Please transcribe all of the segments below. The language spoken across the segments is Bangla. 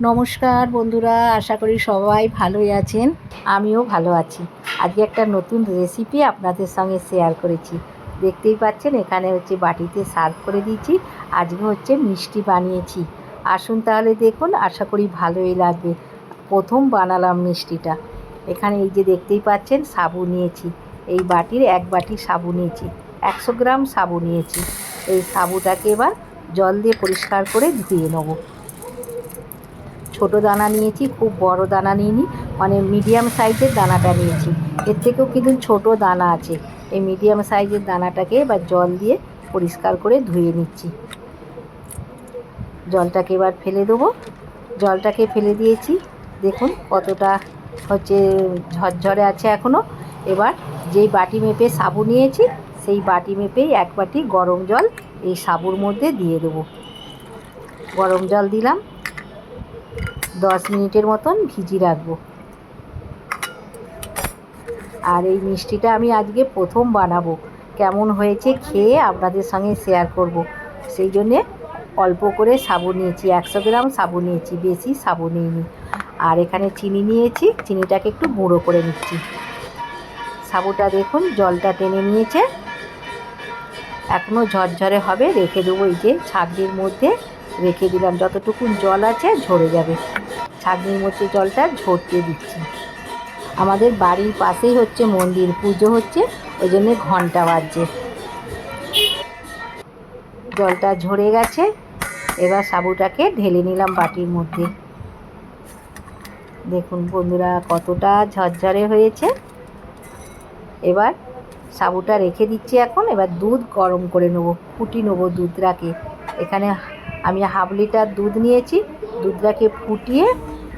নমস্কার বন্ধুরা, আশা করি সবাই ভালোই আছেন। আমিও ভালো আছি। আজকে একটা নতুন রেসিপি আপনাদের সঙ্গে শেয়ার করেছি। দেখতেই পাচ্ছেন এখানে বাটিতে সার্ভ করে দিয়েছি। আজকে মিষ্টি বানিয়েছি। আসুন তাহলে দেখুন, আশা করি ভালোই লাগবে। প্রথম বানালাম মিষ্টিটা। এখানে দেখতেই পাচ্ছেন সাবু নিয়েছি। এই বাটির এক বাটি সাবু নিয়েছি, 100 গ্রাম সাবু নিয়েছি। এই সাবুটাকে এবার জল দিয়ে পরিষ্কার করে ধুয়ে নেব। ছোটো দানা নিয়েছি, খুব বড় দানা নিইনি, মানে মিডিয়াম সাইজের দানাটা নিয়েছি। এর থেকেও কিন্তু ছোটো দানা আছে। এই মিডিয়াম সাইজের দানাটাকে এবার জল দিয়ে পরিষ্কার করে ধুয়ে নিচ্ছি। জলটাকে এবার ফেলে দেবো। জলটাকে ফেলে দিয়েছি। দেখুন কতটা ঝরঝরে আছে এখনও। এবার যেই বাটি মেপে সাবু নিয়েছি, সেই বাটি মেপেই এক বাটি গরম জল এই সাবুর মধ্যে দিয়ে দেবো। গরম জল দিলাম। 10 মিনিটের মতন ভিজিয়ে রাখবো। আর এই মিষ্টিটা আমি আজকে প্রথম বানাবো। কেমন হয়েছে খেয়ে আপনাদের সঙ্গে শেয়ার করব। সেই জন্যে অল্প করে সাবু নিয়েছি, 100 গ্রাম সাবু নিয়েছি, বেশি সাবু নিইনি। আর এখানে চিনি নিয়েছি, চিনিটাকে একটু গুঁড়ো করে নিচ্ছি। সাবুটা দেখুন জলটা টেনে নিয়েছে, এখনও ঝরঝরে হবে। রেখে দেবো, ছাঁকনির মধ্যে রেখে দিলাম। যতটুকু জল আছে ঝরে যাবে। ছাঁকনির মধ্যে জলটা ঝরতে দিচ্ছি। আমাদের বাড়ির পাশেই মন্দির, পুজো হচ্ছে, ওই জন্যে ঘন্টা বাজছে। জলটা ঝরে গেছে। এবার সাবুটাকে ঢেলে নিলাম বাটির মধ্যে। দেখুন বন্ধুরা কতটা ঝরঝরে হয়েছে। এবার সাবুটা রেখে দিচ্ছি এখন। এবার দুধ গরম করে নেবো, ফুটি নেবো দুধটাকে। এখানে আমি 1/2 লিটার দুধ নিয়েছি। দুধটাকে ফুটিয়ে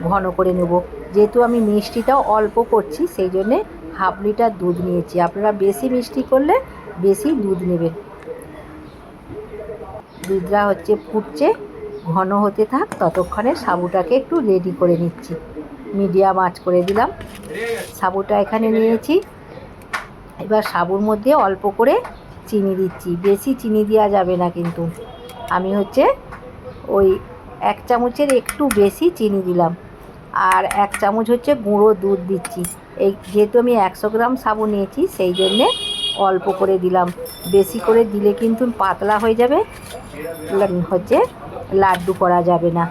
ঘন করে নেব। যেহেতু আমি মিষ্টিটাও অল্প করছি, সেই জন্যে 1/2 লিটার দুধ নিয়েছি। আপনারা বেশি মিষ্টি করলে বেশি দুধ নেবেন। দুধটা ফুটছে, ঘন হতে থাক। ততক্ষণে সাবুটাকে একটু রেডি করে নিচ্ছি। মিডিয়াম আঁচ করে দিলাম। সাবুটা এখানে নিয়েছি। এবার সাবুর মধ্যে অল্প করে চিনি দিচ্ছি। বেশি চিনি দেওয়া যাবে না কিন্তু। আমি ওই 1 চামচের একটু বেশি চিনি দিলাম। আর 1 চামচ গুঁড়ো দুধ দিচ্ছি। যেহেতু আমি 100 গ্রাম সাবু নিয়েছি, সেই জন্যে অল্প করে দিলাম। বেশি করে দিলে কিন্তু পাতলা হয়ে যাবে, লাড্ডু করা যাবে না।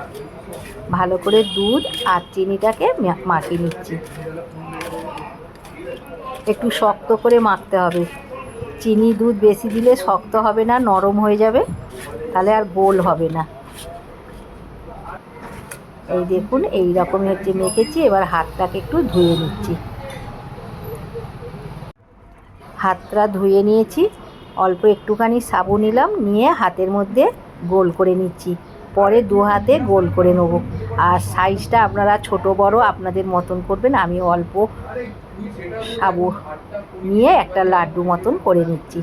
ভালো করে দুধ আর চিনিটাকে মাখিয়ে নিচ্ছি। একটু শক্ত করে মাখতে হবে। চিনি দুধ বেশি দিলে শক্ত হবে না, নরম হয়ে যাবে, তাহলে আর গোল হবে না। এই দেখুন এই রকমই মেখেছি। এবার হাতটাকে একটু ধুয়ে নিচ্ছি। হাতটা ধুয়ে নিয়েছি। অল্প একটুখানি সাবু নিলাম, নিয়ে হাতের মধ্যে গোল করে নিচ্ছি। পরে 2 হাতে গোল করে নেব। আর সাইজটা আপনারা ছোট বড় আপনাদের মতন করবেন। আমি অল্প সাবু নিয়ে একটা লাড্ডু মতন করে নিচ্ছি।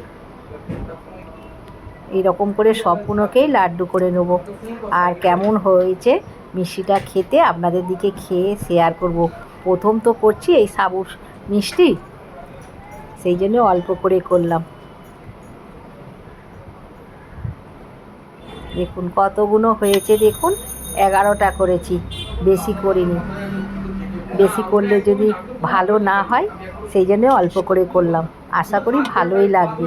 এইরকম করে সবগুলোকেই লাড্ডু করে নেব। আর কেমন হয়েছে মিষ্টিটা খেতে আপনাদের দিকে খেয়ে শেয়ার করব। প্রথম তো করছি এই সাবুর মিষ্টি, সেই জন্য অল্প করে করলাম। দেখুন কতগুলো হয়েছে। দেখুন 11টা করেছি, বেশি করিনি। বেশি করলে যদি ভালো না হয়, সেই জন্য অল্প করে করলাম। আশা করি ভালোই লাগবে।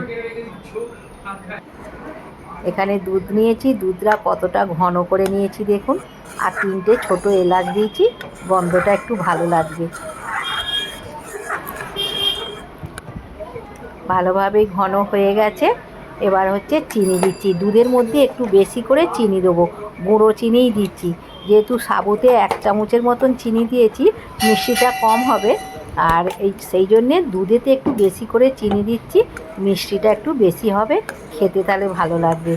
এখানে দুধ নিয়েছি। দুধটা কতটা ঘন করে নিয়েছি দেখুন। আর 3টে ছোটো এলাচ দিয়েছি, গন্ধটা একটু ভালো লাগবে। ভালোভাবে ঘন হয়ে গেছে। এবার চিনি দিচ্ছি। দুধের মধ্যে একটু বেশি করে চিনি দেবো, গুঁড়ো চিনিই দিচ্ছি। যেহেতু সাবুতে 1 চামচের মতন চিনি দিয়েছি, মিষ্টিটা কম হবে। আর সেই জন্যে দুধেতে একটু বেশি করে চিনি দিচ্ছি। মিষ্টিটা একটু বেশি হবে, খেতে তাহলে ভালো লাগবে।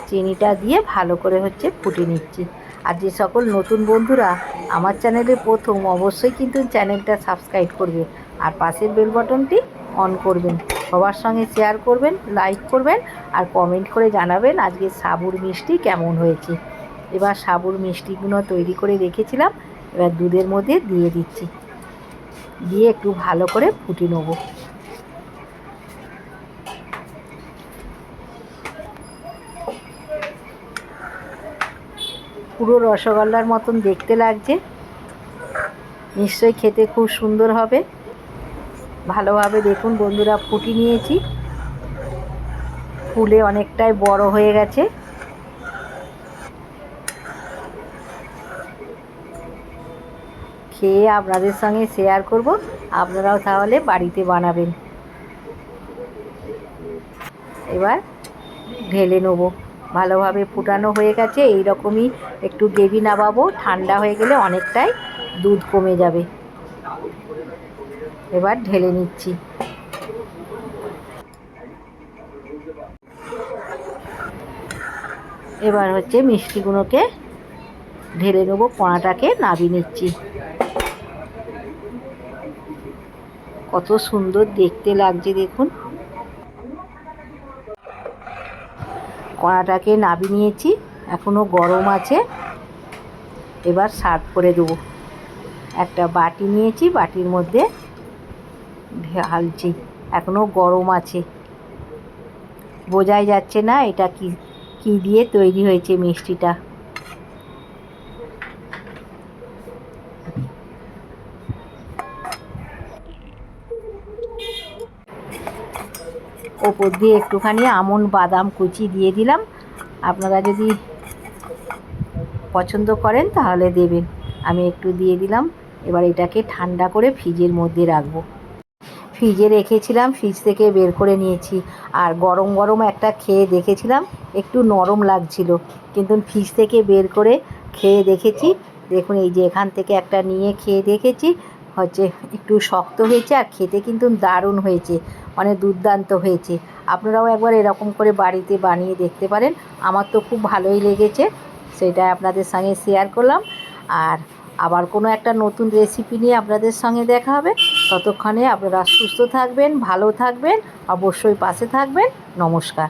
চিনিটা দিয়ে ভালো করে ফুটিয়ে নিচ্ছি। আর যে সকল নতুন বন্ধুরা আমার চ্যানেলে প্রথম, অবশ্যই কিন্তু চ্যানেলটা সাবস্ক্রাইব করবে আর পাশের বেল বাটনটি অন করবেন। সবার সঙ্গে শেয়ার করবেন, লাইক করবেন আর কমেন্ট করে জানাবেন আজকে সাবুর মিষ্টি কেমন হয়েছে। এবার সাবুর মিষ্টিগুলো তৈরি করে রেখেছিলাম, এবার দুধের মধ্যে দিয়ে দিচ্ছি। দিয়ে একটু ভালো করে ফুটিয়ে নেব। পুরো রসগোল্লার মতন দেখতে লাগছে। নিশ্চয়ই খেতে খুব সুন্দর হবে। ভালোভাবে দেখুন বন্ধুরা, ফুটিয়ে নিয়েছি, ফুলে অনেকটাই বড় হয়ে গেছে। খেয়ে আপনাদের সঙ্গে শেয়ার করব, আপনারাও তাহলে বাড়িতে বানাবেন। এবার ঢেলে নেব। ভালোভাবে ফুটানো হয়ে গেছে। এই রকমই একটু গ্রেভি নামাবো, ঠান্ডা হয়ে গেলে অনেকটাই দুধ কমে যাবে। এবার ঢেলে নিচ্ছি। এবার হচ্ছে মিষ্টিগুলোকে ঢেলে নেবো, কড়াটাকে নাবিয়ে নিচ্ছি। কত সুন্দর দেখতে লাগছে দেখুন। কড়াটাকে নাবিয়ে নিয়েছি, এখনও গরম আছে। এবার সার্ভ করে দেবো। একটা বাটি নিয়েছি, বাটির মধ্যে ঢালছি। এখনও গরম আছে, বোঝাই যাচ্ছে না এটা কি দিয়ে তৈরি হয়েছে মিষ্টিটা। ওপর দিয়ে একটুখানি আমন্ড বাদাম কুচি দিয়ে দিলাম। আপনারা যদি পছন্দ করেন তাহলে দেবেন। আমি একটু দিয়ে দিলাম। এবার এটাকে ঠান্ডা করে ফ্রিজের মধ্যে রাখবো। ফ্রিজে রেখেছিলাম, ফ্রিজ থেকে বের করে নিয়েছি। আর গরম গরম একটা খেয়ে দেখেছিলাম, একটু নরম লাগছিল, কিন্তু ফ্রিজ থেকে বের করে খেয়ে দেখেছি। দেখুন, এই যে এখান থেকে একটা নিয়ে খেয়ে দেখেছি, হচ্ছে একটু শক্ত হয়েছে, আর খেতে কিন্তু দারুণ হয়েছে, অনেক দুর্দান্ত হয়েছে। আপনারাও একবার এরকম করে বাড়িতে বানিয়ে দেখতে পারেন। আমার তো খুব ভালোই লেগেছে, সেটা আপনাদের সঙ্গে শেয়ার করলাম। আর আবার কোনো একটা নতুন রেসিপি নিয়ে আপনাদের সঙ্গে দেখা হবে। ততক্ষণে আপনারা সুস্থ থাকবেন, ভালো থাকবেন, অবশ্যই পাশে থাকবেন। নমস্কার।